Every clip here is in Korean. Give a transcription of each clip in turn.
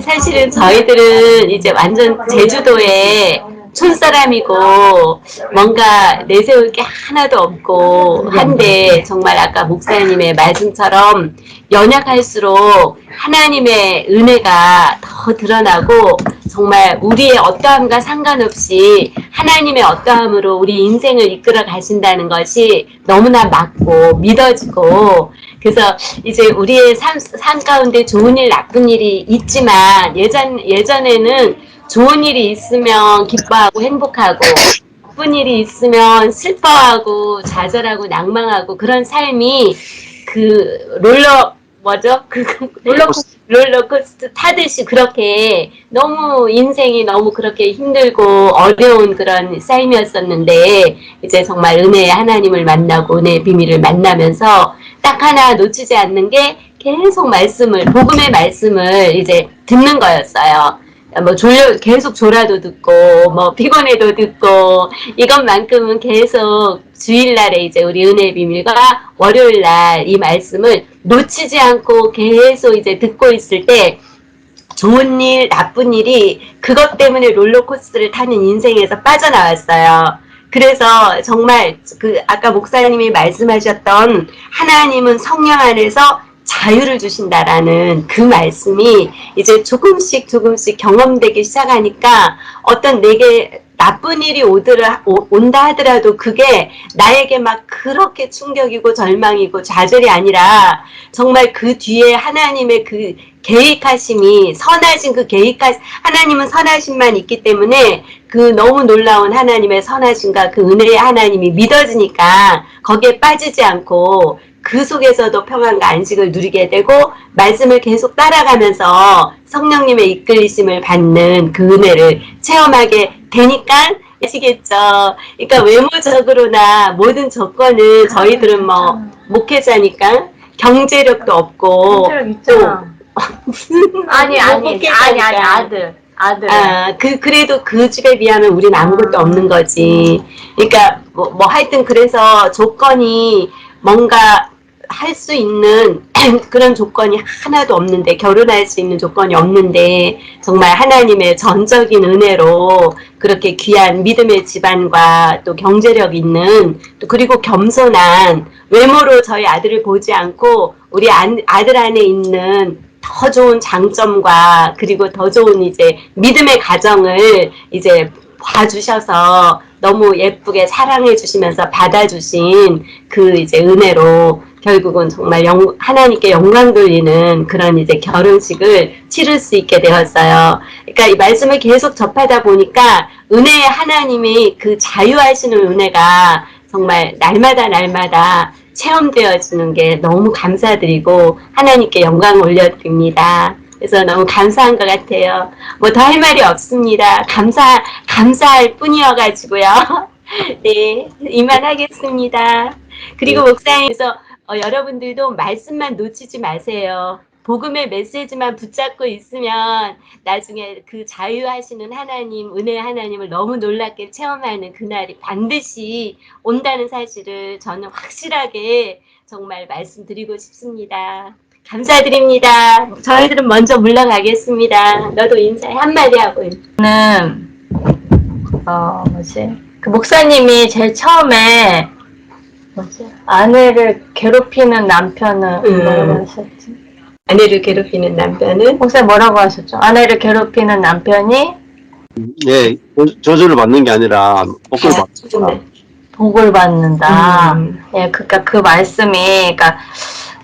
사실은 저희들은 이제 완전 제주도에 촌사람이고 뭔가 내세울 게 하나도 없고 한데 정말 아까 목사님의 말씀처럼 연약할수록 하나님의 은혜가 더 드러나고 정말 우리의 어떠함과 상관없이 하나님의 어떠함으로 우리 인생을 이끌어 가신다는 것이 너무나 맞고 믿어지고 그래서 이제 우리의 삶 가운데 좋은 일, 나쁜 일이 있지만 예전에는 좋은 일이 있으면 기뻐하고 행복하고 나쁜 일이 있으면 슬퍼하고 좌절하고 낭망하고 그런 삶이 그 뭐죠? 롤러코스터 타듯이 그렇게 너무 인생이 너무 그렇게 힘들고 어려운 그런 삶이었었는데 이제 정말 은혜의 하나님을 만나고 은혜의 비밀을 만나면서 딱 하나 놓치지 않는 게 계속 복음의 말씀을 이제 듣는 거였어요. 뭐 계속 졸아도 듣고, 뭐 피곤해도 듣고, 이것만큼은 계속 주일날에 이제 우리 은혜의 비밀과 월요일날 이 말씀을 놓치지 않고 계속 이제 듣고 있을 때, 좋은 일, 나쁜 일이 그것 때문에 롤러코스터를 타는 인생에서 빠져나왔어요. 그래서 정말 아까 목사님이 말씀하셨던 하나님은 성령 안에서 자유를 주신다라는 그 말씀이 이제 조금씩 경험되기 시작하니까 어떤 내게 나쁜 일이 온다 하더라도 그게 나에게 막 그렇게 충격이고 절망이고 좌절이 아니라 정말 그 뒤에 하나님의 그 계획하심이 선하신 하나님은 선하심만 있기 때문에 그 너무 놀라운 하나님의 선하심과 그 은혜의 하나님이 믿어지니까 거기에 빠지지 않고 그 속에서도 평안과 안식을 누리게 되고 말씀을 계속 따라가면서 성령님의 이끌리심을 받는 그 은혜를 체험하게 되니까 아시겠죠? 그러니까 외모적으로나 모든 조건은 저희들은 뭐 목회자니까 경제력도 없고 경제력 있잖아. 아니 아들. 그래도 그 집에 비하면 우리는 아무것도 없는 거지. 그러니까 뭐 하여튼 그래서 조건이 뭔가 할 수 있는 그런 조건이 하나도 없는데 결혼할 수 있는 조건이 없는데 정말 하나님의 전적인 은혜로 그렇게 귀한 믿음의 집안과 또 경제력 있는 또 그리고 겸손한 외모로 저희 아들을 보지 않고 우리 아들 안에 있는 더 좋은 장점과 그리고 더 좋은 이제 믿음의 가정을 이제 봐주셔서 너무 예쁘게 사랑해 주시면서 받아주신 그 이제 은혜로 결국은 정말 하나님께 영광 돌리는 그런 이제 결혼식을 치를 수 있게 되었어요. 그러니까 이 말씀을 계속 접하다 보니까 은혜의 하나님이 그 자유하시는 은혜가 정말 날마다 체험되어지는 게 너무 감사드리고 하나님께 영광 올려드립니다. 그래서 너무 감사한 것 같아요. 뭐 더 할 말이 없습니다. 감사할 뿐이어가지고요. 네, 이만하겠습니다. 그리고 목사님께서 여러분들도 말씀만 놓치지 마세요. 복음의 메시지만 붙잡고 있으면 나중에 그 자유하시는 하나님, 은혜의 하나님을 너무 놀랍게 체험하는 그날이 반드시 온다는 사실을 저는 확실하게 정말 말씀드리고 싶습니다. 감사드립니다. 저희들은 먼저 물러가겠습니다. 너도 인사해 한마디 하고. 그 목사님이 제일 처음에 아내를 괴롭히는 남편은 뭐라고 하셨지? 아내를 괴롭히는 남편은? 목사님 뭐라고 하셨죠? 아내를 괴롭히는 남편이 예, 저주를 받는 게 아니라 복을 받는다. 복을 받는다. 예, 그러니까 그 말씀이, 그러니까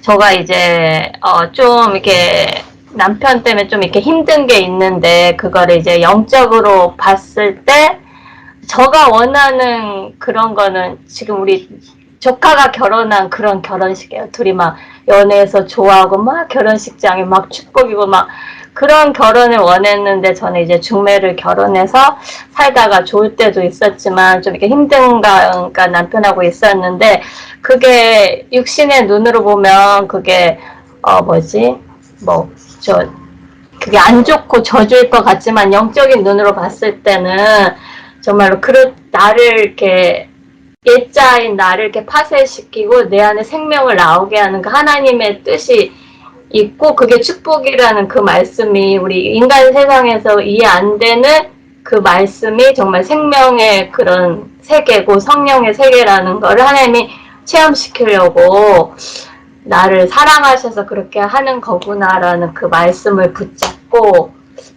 저가 이제 좀 이렇게 남편 때문에 좀 이렇게 힘든 게 있는데 그거를 이제 영적으로 봤을 때 저가 원하는 그런 거는 지금 우리 조카가 결혼한 그런 결혼식이에요. 둘이 막 연애해서 좋아하고 막 결혼식장에 막 축복이고 막 그런 결혼을 원했는데 저는 이제 중매를 결혼해서 살다가 좋을 때도 있었지만 좀 이렇게 힘든가 남편하고 있었는데 그게 육신의 눈으로 보면 그게 그게 안 좋고 저주일 것 같지만 영적인 눈으로 봤을 때는 정말로 나를 이렇게 옛자인 나를 이렇게 파쇄시키고 내 안에 생명을 나오게 하는 그 하나님의 뜻이 있고 그게 축복이라는 그 말씀이 우리 인간 세상에서 이해 안 되는 그 말씀이 정말 생명의 그런 세계고 성령의 세계라는 거를 하나님이 체험시키려고 나를 사랑하셔서 그렇게 하는 거구나라는 그 말씀을 붙잡고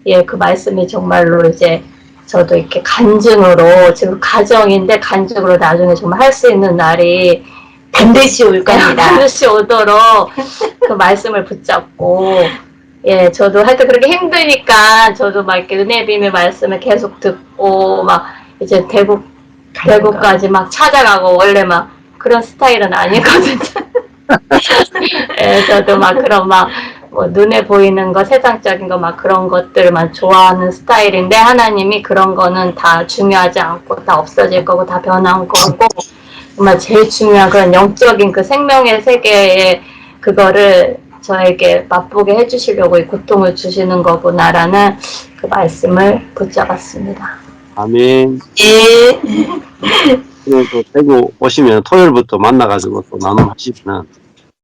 예, 그 말씀이 정말로 이제 저도 이렇게 간증으로 지금 가정인데 간증으로 나중에 정말 할 수 있는 날이 반드시 올 겁니다. 반드시 오도록 그 말씀을 붙잡고 예, 저도 하여튼 그렇게 힘드니까 저도 막 이렇게 은혜 비밀 말씀을 계속 듣고 막 이제 대구까지 막 찾아가고 원래 막 그런 스타일은 아니거든요. 예, 저도 막 그런 막 뭐 눈에 보이는 거 세상적인 거 막 그런 것들만 좋아하는 스타일인데 하나님이 그런 거는 다 중요하지 않고 다 없어질 거고 다 변한 거고 정말 제일 중요한 그런 영적인 그 생명의 세계에 그거를 저에게 맛보게 해주시려고 이 고통을 주시는 거구나라는 그 말씀을 붙잡았습니다. 아멘. 예. 오늘 또 대구 오시면 토요일부터 만나가지고 또 나눔하시면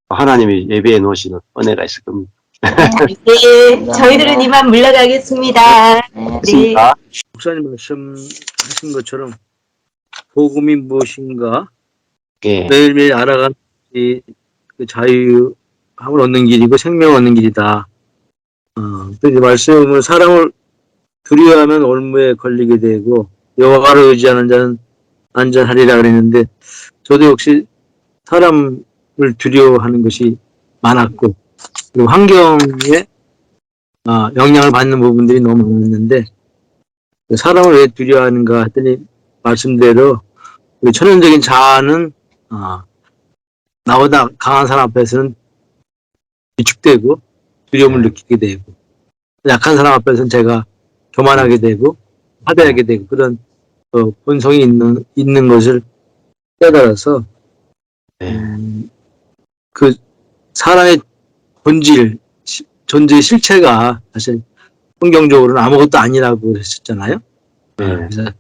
하나님이 예배해 놓으시는 은혜가 있을 겁니다. 네, 저희들은 이만 물러가겠습니다. 네. 맞습니다. 목사님 말씀하신 것처럼 복음이 무엇인가 예. 매일매일 알아가는 그 자유함을 얻는 길이고 생명을 얻는 길이다. 또 이제 말씀을 사람을 두려워하면 올무에 걸리게 되고 여호와를 의지하는 자는 안전하리라 그랬는데 저도 역시 사람을 두려워하는 것이 많았고 그리고 환경에 영향을 받는 부분들이 너무 많았는데 사람을 왜 두려워하는가 했더니 말씀대로 우리 천연적인 자아는 나보다 강한 사람 앞에서는 위축되고 두려움을 느끼게 되고 약한 사람 앞에서는 제가 교만하게 되고 하대하게 되고 그런 본성이 있는 것을 깨달아서 그 사람의 본질 존재의 실체가 사실 성경적으로는 아무것도 아니라고 했었잖아요. 그래서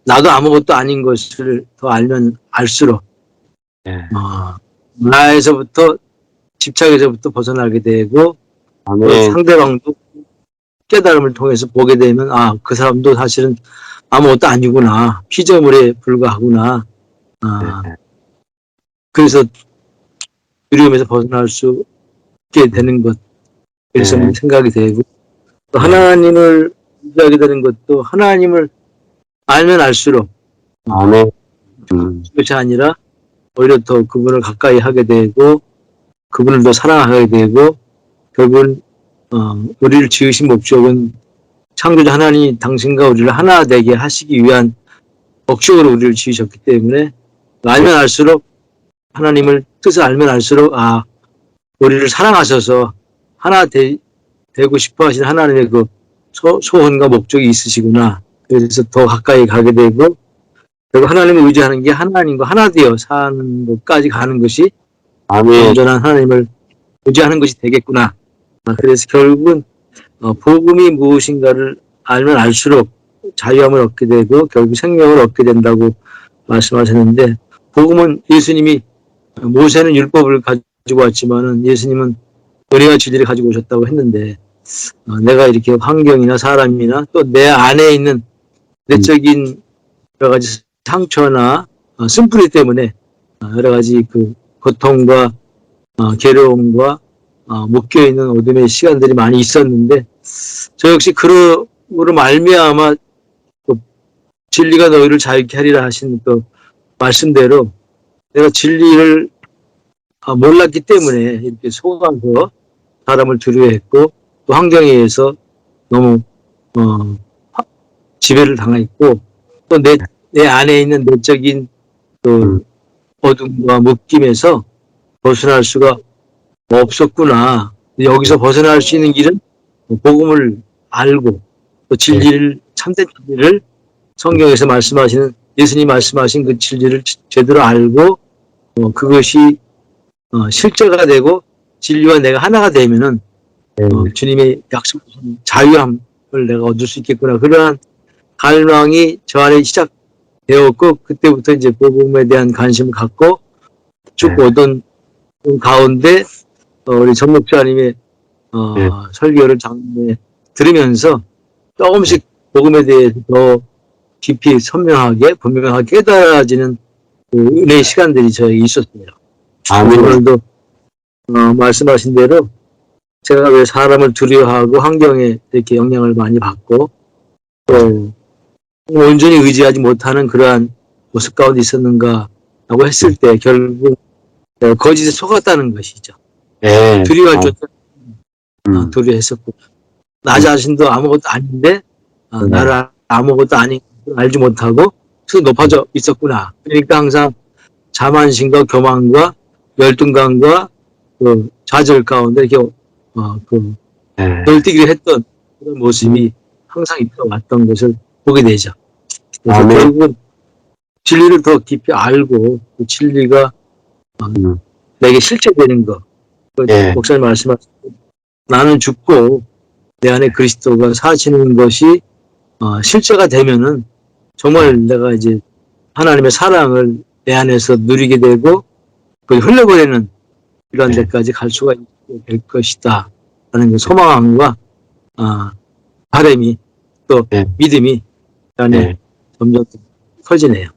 나도 아무것도 아닌 것을 더 알면 알수록 나에서부터 집착에서부터 벗어나게 되고 상대방도 깨달음을 통해서 보게 되면 그 사람도 사실은 아무것도 아니구나 피조물에 불과하구나 그래서 두려움에서 벗어날 수 있게 되는 것 그래서 생각이 되고 또 하나님을 의지하게 되는 것도 하나님을 알면 알수록 그것이 아니라 오히려 더 그분을 가까이 하게 되고 그분을 더 사랑하게 되고 결국은 우리를 지으신 목적은 창조자 하나님이 당신과 우리를 하나 되게 하시기 위한 목적으로 우리를 지으셨기 때문에 알면 알수록 하나님을 뜻을 알면 알수록 우리를 사랑하셔서 하나 되고 싶어 하시는 하나님의 그 소원과 목적이 있으시구나. 그래서 더 가까이 가게 되고 결국 하나님을 의지하는 게 하나님과 하나 되어 사는 것까지 가는 것이 온전한 하나님을 의지하는 것이 되겠구나. 그래서 결국은 복음이 무엇인가를 알면 알수록 자유함을 얻게 되고 결국 생명을 얻게 된다고 말씀하셨는데 복음은 예수님이 모세는 율법을 가지고 왔지만은 예수님은 은혜와 진리를 가지고 오셨다고 했는데 내가 이렇게 환경이나 사람이나 또 내 안에 있는 내적인 여러 가지 상처나 쓴뿌리 때문에 여러 가지 그 고통과 괴로움과 묶여있는 어둠의 시간들이 많이 있었는데 저 역시 그로 말미암아 진리가 너희를 자유케 하리라 하신 그 말씀대로 내가 진리를 몰랐기 때문에 이렇게 속아서 사람을 두려워했고 또 환경에 의해서 너무 지배를 당했고 또 내 안에 있는 내적인 또 어둠과 묶임에서 벗어날 수가 없었구나. 여기서 벗어날 수 있는 길은 복음을 알고 또 진리를 참된 진리를 성경에서 말씀하시는 예수님 말씀하신 그 진리를 제대로 알고 그것이 실제가 되고 진리와 내가 하나가 되면은 주님의 약속하신 자유함을 내가 얻을 수 있겠구나. 그러한 갈망이 저 안에 시작되었고 그때부터 이제 복음에 대한 관심을 갖고 쭉 오던 가운데 우리 전 목사님의 네. 설교를 장에 들으면서 조금씩 복음에 대해서 더 깊이 선명하게 분명하게 깨달아지는 그 은혜의 시간들이 저에게 있었어요. 아멘. 오늘도 말씀하신 대로 제가 왜 사람을 두려워하고 환경에 이렇게 영향을 많이 받고 또 온전히 의지하지 못하는 그러한 모습 가운데 있었는가라고 했을 때 결국 거짓에 속았다는 것이죠. 예. 두려워할 줄 두려워했었고 나 자신도 아무것도 아닌데 나를 아무것도 아닌 걸 알지 못하고 스스로 높아져 있었구나. 그러니까 항상 자만심과 교만과 열등감과 그 좌절 가운데 이렇게 예. 널뛰기를 했던 그런 모습이 항상 있어왔던 것을 보게 되죠. 그래서 아멘. 결국은 진리를 더 깊이 알고 그 진리가 내게 실체되는 것. 예. 목사님 말씀하신 나는 죽고 내 안에 그리스도가 사시는 것이 실제가 되면은 정말 내가 이제 하나님의 사랑을 내 안에서 누리게 되고 그 흘려보내는 이런 데까지 갈 수가 있게 될 것이다 라는 그 소망과 바람이 또 예. 믿음이 그 안에 예. 점점 커지네요.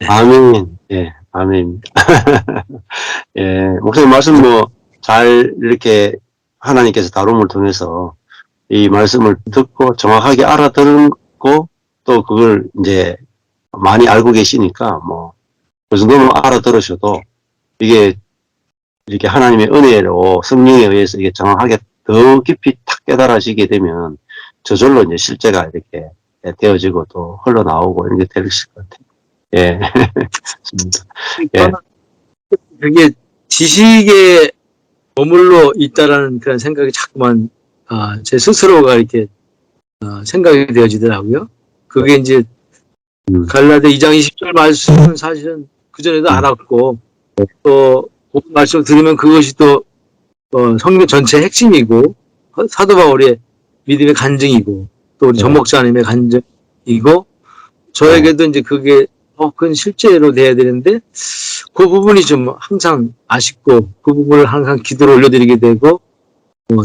아멘. 예. 아멘입니다. 예. 목사님 말씀 잘 이렇게 하나님께서 다룸을 통해서 이 말씀을 듣고 정확하게 알아듣고 또 그걸 이제 많이 알고 계시니까 그 정도는 알아들으셔도 이게 이렇게 하나님의 은혜로 성령에 의해서 이게 정확하게 더 깊이 탁 깨달아지게 되면 저절로 이제 실제가 이렇게 되어지고 또 흘러나오고 이런 게 될 것 같아요. 예. 예. 그게 지식에 머물러 있다라는 그런 생각이 자꾸만 제 스스로가 이렇게 생각이 되어지더라고요. 그게 이제 갈라데 2장 20절 말씀은 사실은 그전에도 알았고 또 그 말씀을 들으면 그것이 또 성경 전체의 핵심이고 사도 바울의 믿음의 간증이고 또 우리 전 목사님의 간증이고 저에게도 이제 그게 더 큰 실제로 돼야 되는데 그 부분이 좀 항상 아쉽고 그 부분을 항상 기도로 올려드리게 되고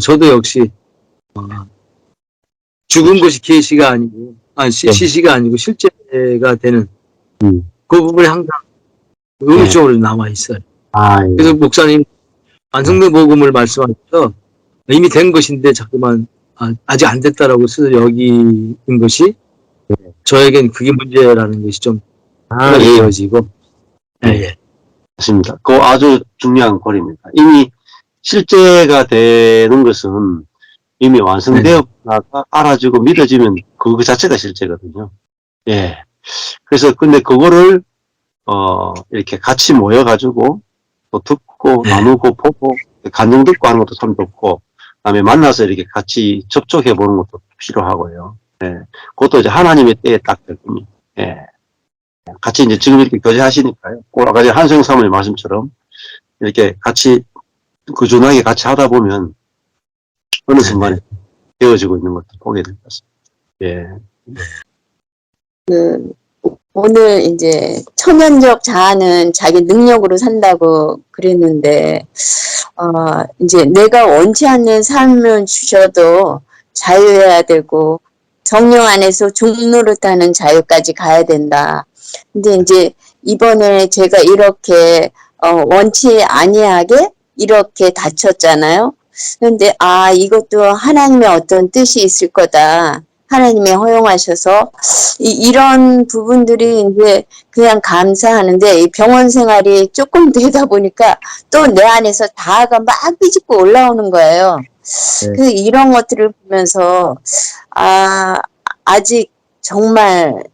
저도 역시 죽은 것이 계시가 아니고 시시가 아니고 실제가 되는 그 부분이 항상 의무적으로 남아 있어요. 그래서 목사님 완성된 복음을 말씀하셔서 이미 된 것인데 자꾸만 아직 안 됐다라고 스스로 여기는 것이 저에겐 그게 문제라는 것이 좀 이어지고 예. 맞습니다. 그거 아주 중요한 고리입니다. 이미 실제가 되는 것은 이미 완성되었다가 알아지고 믿어지면 그거 자체가 실제거든요. 예. 그래서 근데 그거를 이렇게 같이 모여가지고 또 듣고 나누고 보고 간증 듣고 하는 것도 참 좋고 그다음에 만나서 이렇게 같이 접촉해 보는 것도 필요하고요. 예. 그것도 이제 하나님의 때에 딱 되군요. 예. 같이 이제 지금 이렇게 교제하시니까요. 아까 전에 한성 사모님 말씀처럼 이렇게 같이 꾸준하게 같이 하다 보면 어느 순간에 되어지고 있는 것도 보게 될 것 같습니다. 예. 오늘 이제 천연적 자아는 자기 능력으로 산다고 그랬는데, 이제 내가 원치 않는 삶을 주셔도 자유해야 되고, 성령 안에서 종노릇하는 자유까지 가야 된다. 근데 이제 이번에 제가 이렇게, 원치 아니하게 이렇게 다쳤잖아요. 근데, 이것도 하나님의 어떤 뜻이 있을 거다. 하나님이 허용하셔서 이런 부분들이 이제 그냥 감사하는데 이 병원 생활이 조금 되다 보니까 또 내 안에서 다가 막 삐집고 올라오는 거예요. 그래서 이런 것들을 보면서 아직 정말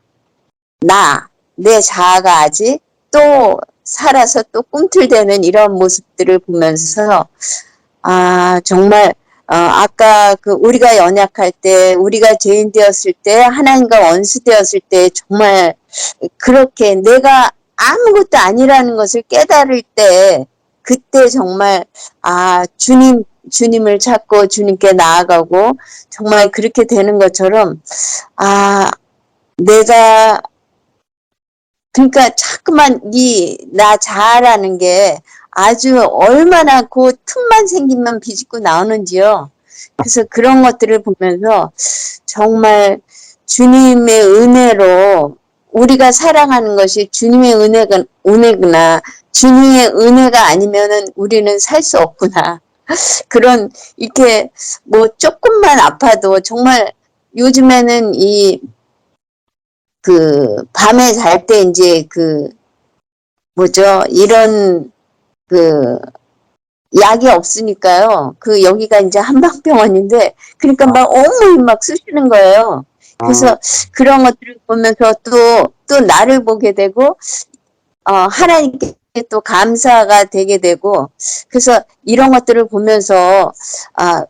내 자아가 아직 또 살아서 또 꿈틀대는 이런 모습들을 보면서 정말 아까 우리가 연약할 때, 우리가 죄인 되었을 때, 하나님과 원수 되었을 때, 정말 그렇게 내가 아무것도 아니라는 것을 깨달을 때, 그때 정말, 주님을 찾고 주님께 나아가고, 정말 그렇게 되는 것처럼, 그러니까 자꾸만 나 자아라는 게, 아주 얼마나 그 틈만 생기면 비집고 나오는지요. 그래서 그런 것들을 보면서 정말 주님의 은혜로 우리가 사랑하는 것이 주님의 은혜구나. 주님의 은혜가 아니면은 우리는 살 수 없구나. 그런, 이렇게 뭐 조금만 아파도 정말 요즘에는 밤에 잘 때 이제 이런 약이 없으니까요. 여기가 이제 한방병원인데, 그러니까 막 어머니 막 쑤시는 거예요. 그래서 그런 것들을 보면서 또 나를 보게 되고, 하나님께 또 감사가 되게 되고, 그래서 이런 것들을 보면서,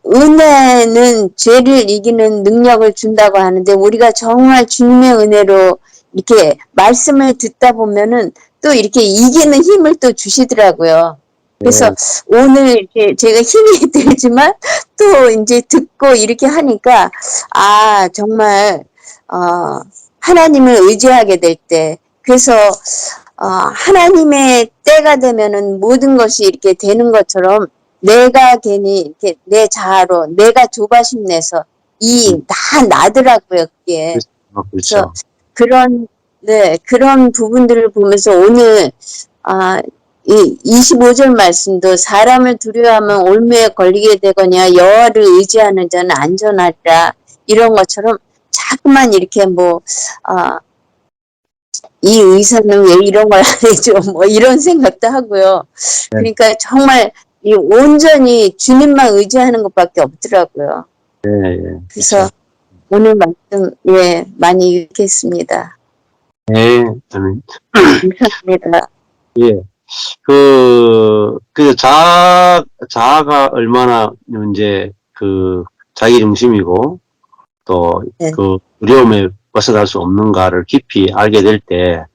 은혜는 죄를 이기는 능력을 준다고 하는데, 우리가 정말 주님의 은혜로 이렇게 말씀을 듣다 보면은 또 이렇게 이기는 힘을 또 주시더라고요. 그래서 오늘 이렇게 제가 힘이 들지만 또 이제 듣고 이렇게 하니까, 정말, 하나님을 의지하게 될 때, 그래서 하나님의 때가 되면은 모든 것이 이렇게 되는 것처럼 내가 괜히 이렇게 내 자아로 내가 조바심 내서 나더라고요, 그게. 그래서 그런 부분들을 보면서 오늘, 이 25절 말씀도 사람을 두려워하면 올무에 걸리게 되거냐 여호와를 의지하는 자는 안전하리라 이런 것처럼 자꾸만 이렇게 이 의사는 왜 이런 걸 안 해줘? 뭐 이런 생각도 하고요. 그러니까 정말 이 온전히 주님만 의지하는 것밖에 없더라고요. 그래서 오늘 말씀 많이 유익했습니다. 네. 감사합니다. 예. 자아가 얼마나 이제 자기 중심이고 또 네. 두려움에 벗어날 수 없는가를 깊이 알게 될 때,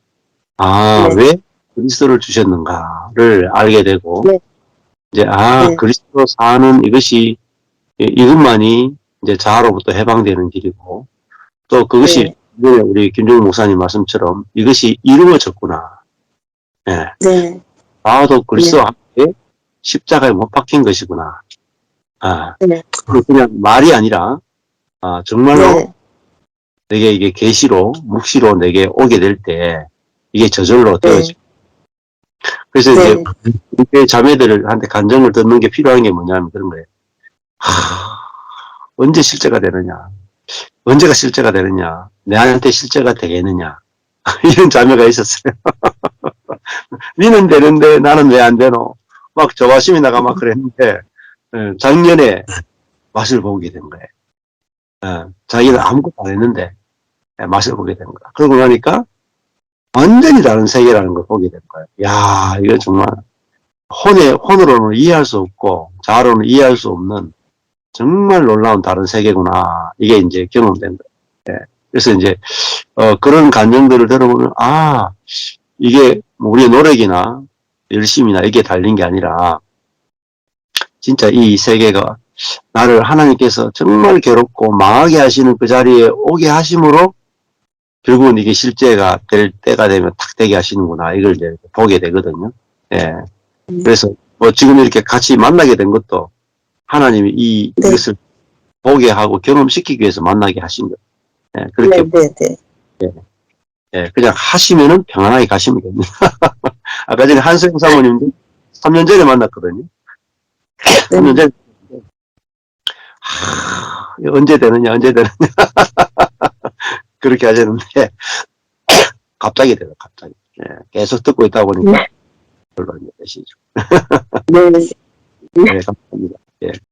네. 왜 그리스도를 주셨는가를 알게 되고, 네. 이제, 네. 그리스도로 사는 이것만이 이제 자아로부터 해방되는 길이고, 또 그것이 우리 김종국 목사님 말씀처럼 이것이 이루어졌구나. 예. 네. 나도 그리스도와 함께 십자가에 못 박힌 것이구나. 네. 그냥 말이 아니라, 정말로 네. 내게 이게 계시로, 묵시로 내게 오게 될 때, 이게 저절로 되어져. 그래서 이제, 우리 자매들한테 간증을 듣는 게 필요한 게 뭐냐면 그런 거예요. 언제 실제가 되느냐? 언제가 실제가 되느냐? 내한테 실제가 되겠느냐? 이런 자매가 있었어요. 니는 되는데 나는 왜 안 되노? 막 조바심이 나가 막 그랬는데, 작년에 맛을 보게 된 거예요. 자기는 아무것도 안 했는데, 맛을 보게 된 거야. 그러고 나니까 완전히 다른 세계라는 걸 보게 된 거예요. 야, 이거 정말 혼으로는 이해할 수 없고 자아로는 이해할 수 없는 정말 놀라운 다른 세계구나. 이게 이제 경험된 거예요. 그래서 이제 그런 감정들을 들어보면 이게 우리의 노력이나 열심이나 이게 달린 게 아니라 진짜 이 세계가 나를 하나님께서 정말 괴롭고 망하게 하시는 그 자리에 오게 하심으로 결국은 이게 실제가 될 때가 되면 탁 되게 하시는구나. 이걸 이제 보게 되거든요. 그래서 지금 이렇게 같이 만나게 된 것도 하나님이 이것을 보게 하고 경험시키기 위해서 만나게 하신 거예요. 그렇게. 그냥 하시면은 평안하게 가시면 됩니다. 아까 전에 한수영 사모님도 3년 전에 만났거든요. 3년 전에. 언제 되느냐. 그렇게 하셨는데, 갑자기 돼요, 갑자기. 계속 듣고 있다 보니까, 별로 안 되시죠. 네, 감사합니다.